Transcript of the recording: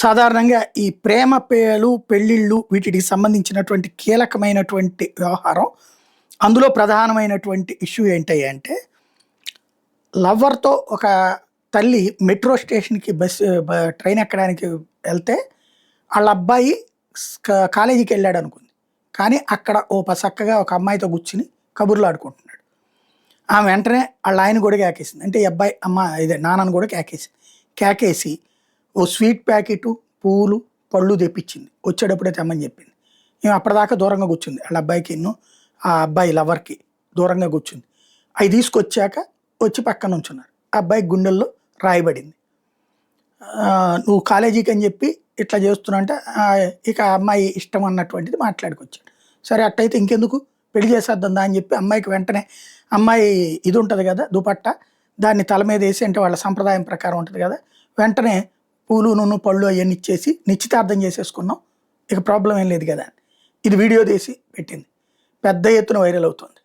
సాధారణంగా ఈ ప్రేమ పేలు, పెళ్ళిళ్ళు వీటికి సంబంధించినటువంటి కీలకమైనటువంటి వ్యవహారం. అందులో ప్రధానమైనటువంటి ఇష్యూ ఏంటయ్యంటే, లవ్వర్‌తో ఒక తల్లి మెట్రో స్టేషన్‌కి ట్రైన్ ఎక్కడానికి ఎళ్తే, ఆళ్ళ అబ్బాయి కాలేజీకెళ్ళాడనుకుంది. కానీ అక్కడ చక్కగా ఒక అమ్మాయితో కూర్చొని కబుర్లాడుకుంటున్నాడు. ఆమె వెంటనే ఆళ్ళ ఆయన కూడా కేకేసింది. అంటే ఈ అబ్బాయి నాన్నని కూడా కేకేసింది. కేకేసి ఓ స్వీట్ ప్యాకెటు, పూలు, పళ్ళు తెప్పించింది. వచ్చేటప్పుడే తెమ్మని చెప్పింది. ఈమె అప్పటిదాకా దూరంగా కూర్చుంది. ఆళ్ళ అబ్బాయికిను, ఆ అబ్బాయి లవర్‌కి దూరంగా కూర్చుంది. అయి తీసుకొచ్చాక వచ్చి పక్కన నుంచున్నారు. ఆ అబ్బాయి గుండెల్లో రాయబడింది. నువ్వు కాలేజీకి అని చెప్పి ఇట్లా చేస్తున్నా అంటే ఇక అమ్మాయి ఇష్టం అన్నటువంటిది మాట్లాడుకొచ్చాడు. సరే అట్టయితే ఇంకెందుకు పెళ్లి చేసేద్దా అని చెప్పి అమ్మాయికి వెంటనే అమ్మాయి ఇది ఉంటుంది కదా దుపట్టా, దాన్ని తల మీద వేసి, అంటే వాళ్ళ సంప్రదాయం ప్రకారం ఉంటుంది కదా, వెంటనే పూలు, నూనె, పళ్ళు అవన్నీ ఇచ్చేసి నిశ్చితార్థం చేసేసుకున్నాం, ఇక ప్రాబ్లం ఏం లేదు కదా అని ఇది వీడియో తీసి పెట్టింది. పెద్ద ఎత్తున వైరల్ అవుతుంది.